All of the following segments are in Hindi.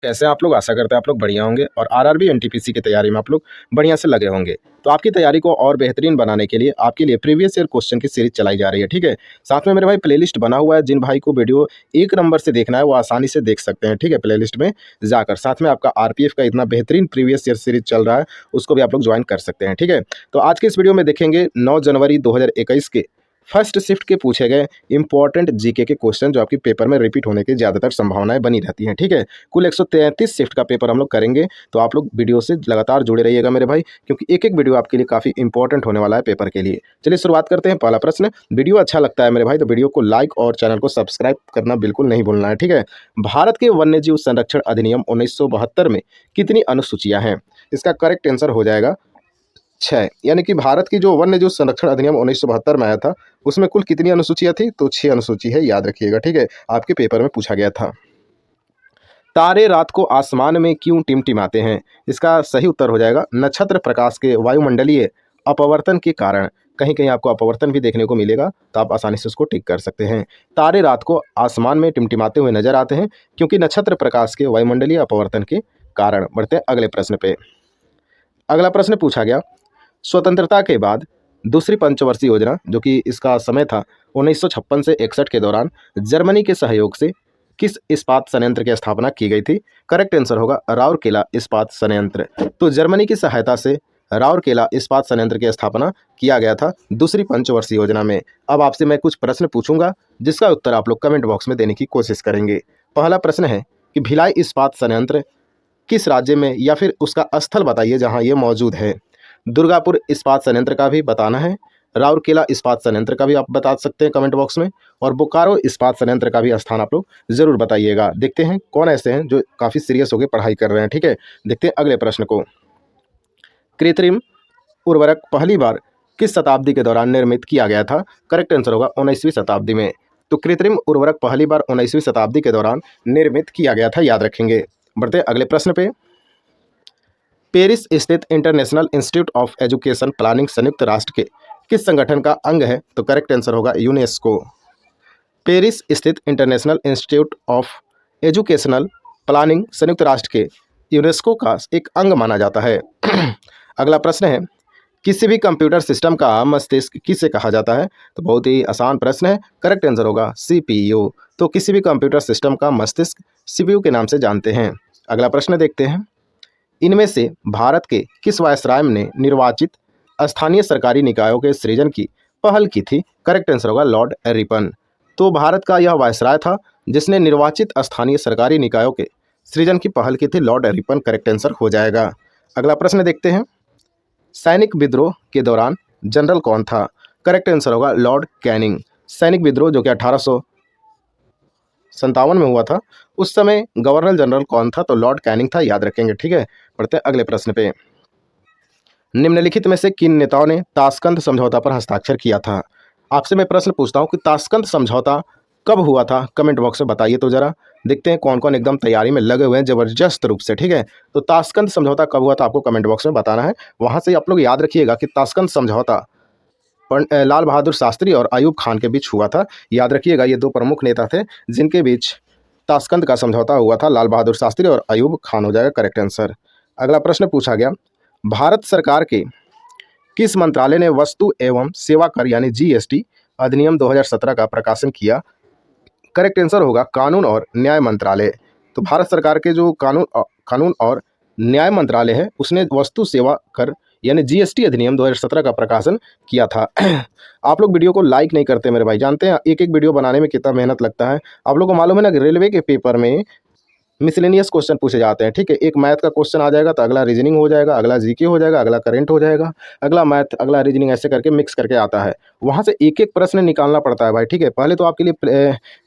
कैसे आप लोग? आशा करते हैं आप लोग बढ़िया होंगे और आरआरबी एनटीपीसी की तैयारी में आप लोग बढ़िया से लगे होंगे। तो आपकी तैयारी को और बेहतरीन बनाने के लिए आपके लिए प्रीवियस ईयर क्वेश्चन की सीरीज चलाई जा रही है, ठीक है। साथ में मेरे भाई प्लेलिस्ट बना हुआ है, जिन भाई को वीडियो 1 नंबर से देखना है वो आसानी से देख सकते हैं, ठीक है, प्लेलिस्ट में जाकर। साथ में आपका आरपीएफ का इतना बेहतरीन प्रीवियस ईयर सीरीज चल रहा है, उसको भी आप लोग ज्वाइन कर सकते हैं, ठीक है। तो आज के इस वीडियो में देखेंगे 9 जनवरी 2021 के फर्स्ट शिफ्ट के पूछे गए इंपॉर्टेंट जीके के क्वेश्चन, जो आपकी पेपर में रिपीट होने की ज़्यादातर संभावनाएं बनी रहती हैं, ठीक है। कुल 133 शिफ्ट का पेपर हम लोग करेंगे, तो आप लोग वीडियो से लगातार जुड़े रहिएगा मेरे भाई, क्योंकि एक एक वीडियो आपके लिए काफ़ी इंपॉर्टेंट होने वाला है पेपर के लिए। चलिए शुरुआत करते हैं। पहला प्रश्न, वीडियो अच्छा लगता है मेरे भाई तो वीडियो को लाइक और चैनल को सब्सक्राइब करना बिल्कुल नहीं भूलना है, ठीक है। भारत के वन्यजीव संरक्षण अधिनियम 1972 में कितनी अनुसूचियाँ हैं? इसका करेक्ट आंसर हो जाएगा 6। यानी कि भारत की जो वन्य जीव संरक्षण अधिनियम 1972 में आया था, उसमें कुल कितनी अनुसूचियां थी? तो 6 अनुसूची है, याद रखिएगा, ठीक है। आपके पेपर में पूछा गया था। तारे रात को आसमान में क्यों टिमटिमाते हैं? इसका सही उत्तर हो जाएगा नक्षत्र प्रकाश के वायुमंडलीय अपवर्तन के कारण। कहीं कहीं आपको अपवर्तन भी देखने को मिलेगा, तो आप आसानी से उसको टिक कर सकते हैं। तारे रात को आसमान में टिमटिमाते हुए नजर आते हैं क्योंकि नक्षत्र प्रकाश के वायुमंडलीय अपवर्तन के कारण। बढ़ते हैं अगले प्रश्न पे। अगला प्रश्न पूछा गया, स्वतंत्रता के बाद दूसरी पंचवर्षीय योजना, जो कि इसका समय था 1956 से 61 के दौरान, जर्मनी के सहयोग से किस इस्पात संयंत्र की स्थापना की गई थी? करेक्ट आंसर होगा राउरकेला इस्पात संयंत्र। तो जर्मनी की सहायता से राउरकेला इस्पात संयंत्र की स्थापना किया गया था दूसरी पंचवर्षीय योजना में। अब आपसे मैं कुछ प्रश्न पूछूंगा, जिसका उत्तर आप लोग कमेंट बॉक्स में देने की कोशिश करेंगे। पहला प्रश्न है कि भिलाई इस्पात संयंत्र किस राज्य में, या फिर उसका स्थल बताइए जहां ये मौजूद है। दुर्गापुर इस्पात संयंत्र का भी बताना है, राउरकेला इस्पात संयंत्र का भी आप बता सकते हैं कमेंट बॉक्स में, और बोकारो इस्पात संयंत्र का भी स्थान आप लोग जरूर बताइएगा। देखते हैं कौन ऐसे हैं जो काफ़ी सीरियस होकर पढ़ाई कर रहे हैं, ठीक है। देखते हैं अगले प्रश्न को। कृत्रिम उर्वरक पहली बार किस शताब्दी के दौरान निर्मित किया गया था? करेक्ट आंसर होगा 19वीं शताब्दी में। तो कृत्रिम उर्वरक पहली बार 19वीं शताब्दी के दौरान निर्मित किया गया था, याद रखेंगे। बढ़ते हैं अगले प्रश्न पे। पेरिस स्थित international institute of education planning संयुक्त राष्ट्र के किस संगठन का अंग है? तो करेक्ट आंसर होगा यूनेस्को। पेरिस स्थित international institute of educational planning संयुक्त राष्ट्र के यूनेस्को का एक अंग माना जाता है। अगला प्रश्न है, किसी भी कंप्यूटर सिस्टम का मस्तिष्क किसे कहा जाता है? तो बहुत ही आसान प्रश्न है, करेक्ट आंसर होगा सीपीयू। तो किसी भी कंप्यूटर सिस्टम का मस्तिष्क सीपीयू के नाम से जानते हैं। अगला प्रश्न देखते हैं, इनमें से भारत के किस वायसराय ने निर्वाचित स्थानीय सरकारी निकायों के सृजन की पहल की थी? करेक्ट आंसर होगा लॉर्ड रिपन। तो भारत का यह वायसराय था जिसने निर्वाचित स्थानीय सरकारी निकायों के सृजन की पहल की थी, लॉर्ड रिपन। करेक्ट आंसर हो जाएगा। अगला प्रश्न देखते हैं, सैनिक विद्रोह के दौरान जनरल कौन था? करेक्ट आंसर होगा लॉर्ड कैनिंग। सैनिक विद्रोह जो कि 1857 में हुआ था, उस समय गवर्नर जनरल कौन था? तो लॉर्ड कैनिंग था, याद रखेंगे, ठीक है। पढ़ते हैं अगले प्रश्न पे। निम्नलिखित में से किन नेताओं ने ताशकंद समझौता पर हस्ताक्षर किया था? आपसे मैं प्रश्न पूछता हूं कि ताशकंद समझौता कब हुआ था? कमेंट बॉक्स में बताइए तो जरा। देखते हैं कौन कौन एकदम तैयारी में लगे हुए हैं जबरदस्त रूप से, ठीक है। तो ताशकंद समझौता कब हुआ था आपको कमेंट बॉक्स में बताना है। वहां से आप लोग याद रखिएगा कि ताशकंद समझौता लाल बहादुर शास्त्री और अयूब खान के बीच हुआ था। याद रखिएगा, ये दो प्रमुख नेता थे जिनके बीच ताशकंद का समझौता हुआ था, लाल बहादुर शास्त्री और अयूब खान हो जाएगा करेक्ट आंसर। अगला प्रश्न पूछा गया, भारत सरकार के किस मंत्रालय ने वस्तु एवं सेवा कर यानी जीएसटी अधिनियम 2017 का प्रकाशन किया? करेक्ट आंसर होगा कानून और न्याय मंत्रालय। तो भारत सरकार के जो कानून और न्याय मंत्रालय है, उसने वस्तु सेवा कर यानी जीएसटी अधिनियम 2017 का प्रकाशन किया था। आप लोग वीडियो को लाइक नहीं करते मेरे भाई, जानते हैं एक एक वीडियो बनाने में कितना मेहनत लगता है। आप लोग को मालूम है ना कि रेलवे के पेपर में मिसलेनियस क्वेश्चन पूछे जाते हैं, ठीक है। एक मैथ का क्वेश्चन आ जाएगा तो अगला रीजनिंग हो जाएगा, अगला जीके हो जाएगा, अगला करंट हो जाएगा, अगला मैथ, अगला रीजनिंग, ऐसे करके मिक्स करके आता है। वहाँ से एक एक प्रश्न निकालना पड़ता है भाई, ठीक है। पहले तो आपके लिए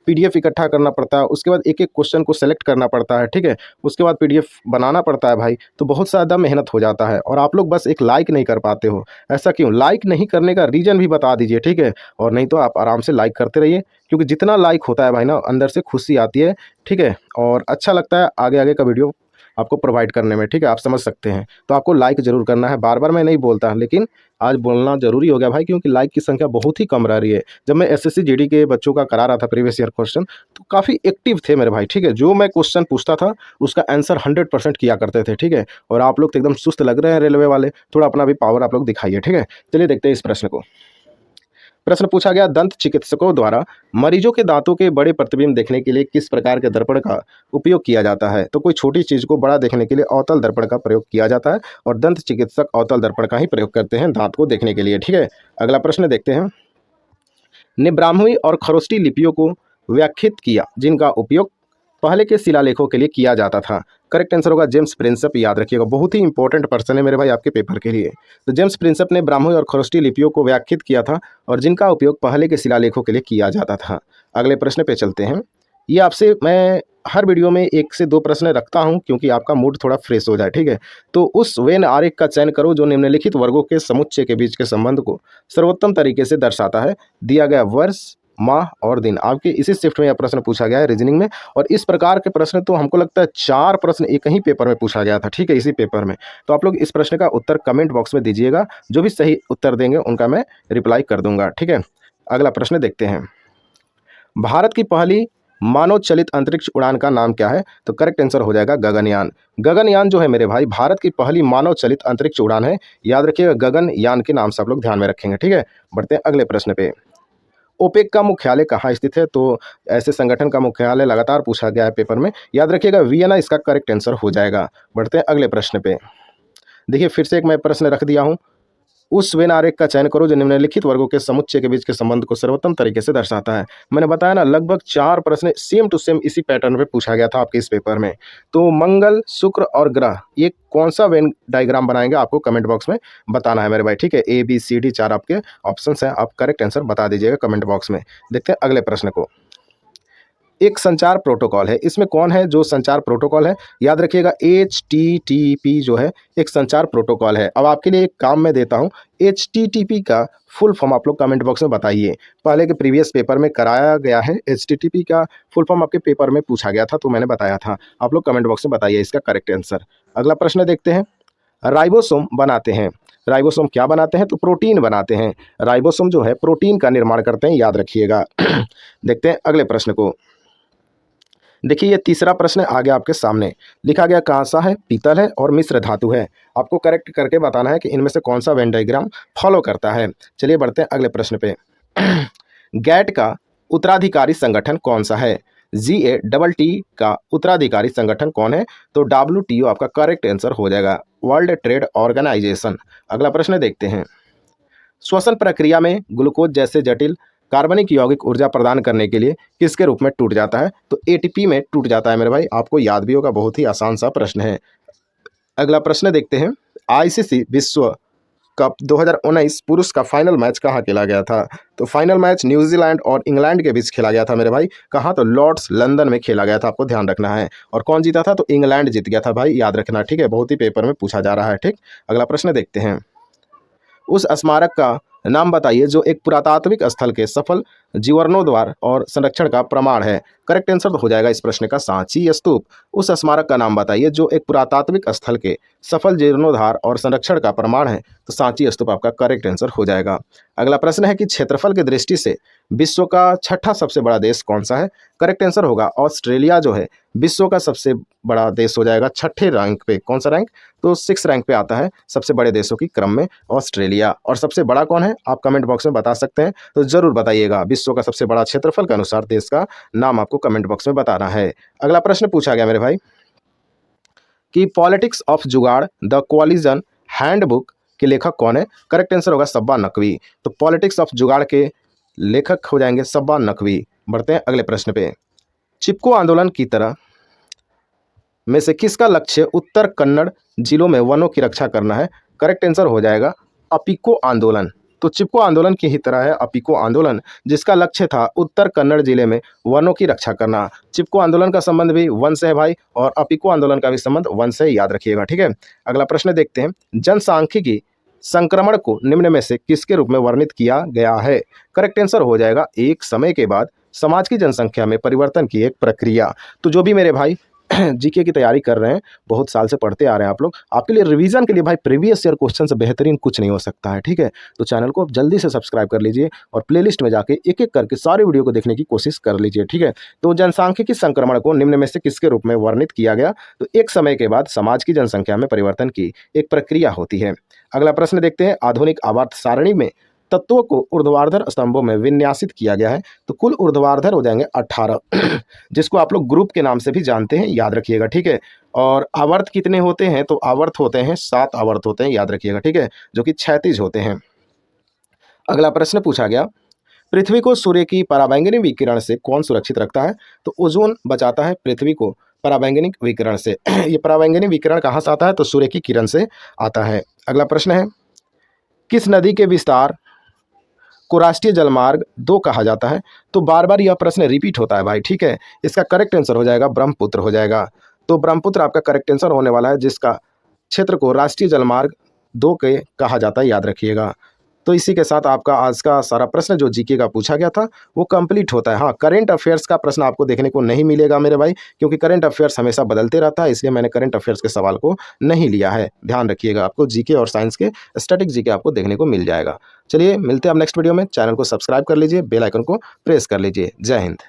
पीडीएफ इकट्ठा करना पड़ता है, उसके बाद एक एक क्वेश्चन को सेलेक्ट करना पड़ता है, ठीक है। उसके बाद पीडीएफ बनाना पड़ता है भाई, तो बहुत ज़्यादा मेहनत हो जाता है। और आप लोग बस एक लाइक नहीं कर पाते हो, ऐसा क्यों? लाइक नहीं करने का रीज़न भी बता दीजिए, ठीक है। और नहीं तो आप आराम से लाइक करते रहिए, क्योंकि जितना लाइक होता है भाई ना, अंदर से खुशी आती है, ठीक है। और अच्छा लगता है आगे आगे का वीडियो आपको प्रोवाइड करने में, ठीक है, आप समझ सकते हैं। तो आपको लाइक ज़रूर करना है, बार बार मैं नहीं बोलता, लेकिन आज बोलना ज़रूरी हो गया भाई, क्योंकि लाइक की संख्या बहुत ही कम रह रही है। जब मैं एसएससी जीडी के बच्चों का करा रहा था प्रीवियस ईयर क्वेश्चन, तो काफ़ी एक्टिव थे मेरे भाई, ठीक है। जो मैं क्वेश्चन पूछता था उसका आंसर 100% किया करते थे, ठीक है। और आप लोग तो एकदम सुस्त लग रहे हैं रेलवे वाले, थोड़ा अपना भी पावर आप लोग दिखाइए, ठीक है। चलिए देखते हैं इस प्रश्न को। प्रश्न पूछा गया, दंत चिकित्सकों द्वारा मरीजों के दांतों के बड़े प्रतिबिंब देखने के लिए किस प्रकार के दर्पण का उपयोग किया जाता है। तो कोई छोटी चीज को बड़ा देखने के लिए अवतल दर्पण का प्रयोग किया जाता है, और दंत चिकित्सक अवतल दर्पण का ही प्रयोग करते हैं दांत को देखने के लिए, ठीक है। अगला प्रश्न देखते हैं। ने ब्राह्मी और खरोष्टी लिपियों को व्याख्यात किया, जिनका उपयोग पहले के शिलालेखों के लिए किया जाता था। करेक्ट आंसर होगा जेम्स प्रिंसेप, याद रखिएगा, बहुत ही इंपॉर्टेंट पर्सन है मेरे भाई आपके पेपर के लिए। तो जेम्स प्रिंसेप ने ब्राह्मी और खरोष्टी लिपियों को व्याख्यात किया था, और जिनका उपयोग पहले के शिलालेखों के लिए किया जाता था। अगले प्रश्न पे चलते हैं। ये आपसे मैं हर वीडियो में 1 से 2 प्रश्न रखता हूं, क्योंकि आपका मूड थोड़ा फ्रेश हो जाए, ठीक है। तो उस वेन आरेख का चयन करो जो निम्नलिखित वर्गों के समुच्चय के बीच के संबंध को सर्वोत्तम तरीके से दर्शाता है। दिया गया वर्ष, माह और दिन, आपके इसी शिफ्ट में यह प्रश्न पूछा गया है रीजनिंग में। और इस प्रकार के प्रश्न तो हमको लगता है 4 प्रश्न एक ही पेपर में पूछा गया था, ठीक है, इसी पेपर में। तो आप लोग इस प्रश्न का उत्तर कमेंट बॉक्स में दीजिएगा, जो भी सही उत्तर देंगे उनका मैं रिप्लाई कर दूंगा, ठीक है। अगला प्रश्न देखते हैं। भारत की पहली मानव चलित अंतरिक्ष उड़ान का नाम क्या है। तो करेक्ट आंसर हो जाएगा गगनयान। गगनयान जो है मेरे भाई भारत की पहली मानव चलित अंतरिक्ष उड़ान है, याद रखिएगा, गगनयान के नाम से आप लोग ध्यान में रखेंगे, ठीक है। बढ़ते हैं अगले प्रश्न पे। ओपेक का मुख्यालय कहाँ स्थित है। तो ऐसे संगठन का मुख्यालय लगातार पूछा गया है पेपर में, याद रखिएगा वियना इसका करेक्ट आंसर हो जाएगा। बढ़ते हैं अगले प्रश्न पे। देखिए फिर से एक मैं प्रश्न रख दिया हूँ। उस वेन आरेख का चयन करो जो निम्नलिखित वर्गों के समुच्चय के बीच के संबंध को सर्वोत्तम तरीके से दर्शाता है। मैंने बताया ना, लगभग 4 प्रश्न सेम टू सेम इसी पैटर्न पे पूछा गया था आपके इस पेपर में। तो मंगल, शुक्र और ग्रह, ये कौन सा वेन डायग्राम बनाएंगे आपको कमेंट बॉक्स में बताना है मेरे भाई, ठीक है। ABCD 4 आपके ऑप्शंस हैं, आप करेक्ट आंसर बता दीजिएगा कमेंट बॉक्स में। देखते हैं अगले प्रश्न को। एक संचार प्रोटोकॉल है, इसमें कौन है जो संचार प्रोटोकॉल है। याद रखिएगा HTTP जो है एक संचार प्रोटोकॉल है। अब आपके लिए एक काम मैं देता हूं, HTTP का फुल फॉर्म आप लोग कमेंट बॉक्स में बताइए। पहले के प्रीवियस पेपर में कराया गया है, HTTP का फुल फॉर्म आपके पेपर में पूछा गया था, तो मैंने बताया था। आप लोग कमेंट बॉक्स में बताइए इसका करेक्ट आंसर। अगला प्रश्न देखते हैं। राइबोसोम बनाते हैं, राइबोसोम क्या बनाते हैं। तो प्रोटीन बनाते हैं। राइबोसोम जो है प्रोटीन का निर्माण करते हैं, याद रखिएगा। देखते हैं अगले प्रश्न को। देखिए ये तीसरा प्रश्न आ गया आपके सामने। लिखा गया कांसा है, पीतल है और मिश्र धातु है। आपको करेक्ट करके बताना है कि इनमें से कौन सा वेन डायग्राम फॉलो करता है। चलिए बढ़ते हैं अगले प्रश्न पे। गैट का उत्तराधिकारी संगठन कौन सा है। GATT का उत्तराधिकारी संगठन कौन है। तो WTO आपका करेक्ट आंसर हो जाएगा, वर्ल्ड ट्रेड ऑर्गेनाइजेशन। अगला प्रश्न देखते हैं। श्वसन प्रक्रिया में ग्लूकोज जैसे जटिल कार्बनिक यौगिक ऊर्जा प्रदान करने के लिए किसके रूप में टूट जाता है। तो ATP में टूट जाता है मेरे भाई, आपको याद भी होगा, बहुत ही आसान सा प्रश्न है। अगला प्रश्न देखते हैं। ICC विश्व कप 2019 पुरुष का फाइनल मैच कहाँ खेला गया था। तो फाइनल मैच न्यूजीलैंड और इंग्लैंड के बीच खेला गया था मेरे भाई। कहाँ, तो लॉर्ड्स लंदन में खेला गया था, आपको ध्यान रखना है। और कौन जीता था, तो इंग्लैंड जीत गया था भाई, याद रखना, ठीक है, बहुत ही पेपर में पूछा जा रहा है, ठीक। अगला प्रश्न देखते हैं। उस स्मारक का नाम बताइए जो एक पुरातात्विक स्थल के सफल जीर्णोद्धार और संरक्षण का प्रमाण है। करेक्ट आंसर तो हो जाएगा इस प्रश्न का सांची स्तूप। उस स्मारक का नाम बताइए जो एक पुरातात्विक स्थल के सफल जीर्णोद्धार और संरक्षण का प्रमाण है। तो सांची स्तूप आपका करेक्ट आंसर हो जाएगा। अगला प्रश्न है कि क्षेत्रफल की दृष्टि से विश्व का छठा सबसे बड़ा देश कौन सा है। करेक्ट आंसर होगा ऑस्ट्रेलिया जो है विश्व का सबसे बड़ा देश हो जाएगा, छठे रैंक पे। कौन सा रैंक, तो 6 रैंक पे आता है सबसे बड़े देशों की क्रम में ऑस्ट्रेलिया। और सबसे बड़ा कौन है, आप कमेंट बॉक्स में बता सकते हैं, तो जरूर बताइएगा। विश्व का सबसे बड़ा क्षेत्रफल के अनुसार देश का नाम आपको कमेंट बॉक्स में बताना है। अगला प्रश्न पूछा गया मेरे भाई कि पॉलिटिक्स ऑफ जुगाड़ द कोलिजन हैंडबुक के लेखक कौन है। करेक्ट आंसर होगा सब्बा नकवी। तो पॉलिटिक्स ऑफ जुगाड़ के लेखक हो जाएंगे सब्बा नकवी। बढ़ते हैं अगले प्रश्न पे। चिपको आंदोलन की तरह में से किसका लक्ष्य उत्तर कन्नड़ जिलों में वनों की रक्षा करना है। करेक्ट आंसर हो जाएगा अपिको आंदोलन। तो चिपको आंदोलन की ही तरह है अपिको आंदोलन, जिसका लक्ष्य था उत्तर कन्नड़ जिले में वनों की रक्षा करना। चिपको आंदोलन का संबंध भी वन से है भाई, और अपिको आंदोलन का भी संबंध वन से, याद रखिएगा, ठीक है। अगला प्रश्न देखते हैं। जनसांख्यिकी संक्रमण को निम्न में से किसके रूप में वर्णित किया गया है। करेक्ट आंसर हो जाएगा एक समय के बाद समाज की जनसंख्या में परिवर्तन की एक प्रक्रिया। तो जो भी मेरे भाई जीके की तैयारी कर रहे हैं, बहुत साल से पढ़ते आ रहे हैं आप लोग, आपके लिए रिवीजन के लिए भाई प्रीवियस ईयर क्वेश्चन से बेहतरीन कुछ नहीं हो सकता है, ठीक है। तो चैनल को जल्दी से सब्सक्राइब कर लीजिए और प्लेलिस्ट में जाके एक एक करके सारे वीडियो को देखने की कोशिश कर लीजिए, ठीक है। तो जनसांख्यिकी संक्रमण को निम्न में से किसके रूप में वर्णित किया गया? तो एक समय के बाद समाज की जनसंख्या में परिवर्तन की एक प्रक्रिया होती है। अगला प्रश्न देखते हैं, आधुनिक आवर्त सारणी में तत्वों को ऊर्ध्वाधर स्तंभों में विन्यासित किया गया है। तो कुल ऊर्ध्वाधर हो जाएंगे 18 जिसको आप लोग ग्रुप के नाम से भी जानते हैं, याद रखिएगा, ठीक है। और आवर्त कितने होते हैं? तो आवर्त होते हैं 7 आवर्त होते हैं, याद रखिएगा, ठीक है, जो कि क्षैतिज होते हैं। अगला प्रश्न पूछा गया, पृथ्वी को सूर्य की पराबैंगनी विकिरण से कौन सुरक्षित रखता है? तो ओजोन बचाता है पृथ्वी को पराबैंगनी विकिरण से। ये पराबैंगनी विकिरण कहाँ से आता है? तो सूर्य की किरण से आता है। अगला प्रश्न है, किस नदी के विस्तार को राष्ट्रीय जलमार्ग 2 कहा जाता है? तो बार बार यह प्रश्न रिपीट होता है भाई, ठीक है। इसका करेक्ट आंसर हो जाएगा ब्रह्मपुत्र हो जाएगा। तो ब्रह्मपुत्र आपका करेक्ट आंसर होने वाला है, जिसका क्षेत्र को राष्ट्रीय जलमार्ग 2 के कहा जाता है, याद रखिएगा। तो इसी के साथ आपका आज का सारा प्रश्न जो जीके का पूछा गया था वो कंप्लीट होता है। हाँ, करंट अफेयर्स का प्रश्न आपको देखने को नहीं मिलेगा मेरे भाई, क्योंकि करंट अफेयर्स हमेशा बदलते रहता है, इसलिए मैंने करंट अफेयर्स के सवाल को नहीं लिया है। ध्यान रखिएगा, आपको जीके और साइंस के स्टैटिक जीके आपको देखने को मिल जाएगा। चलिए मिलते हैं अब नेक्स्ट वीडियो में। चैनल को सब्सक्राइब कर लीजिए, बेल आइकन को प्रेस कर लीजिए। जय हिंद।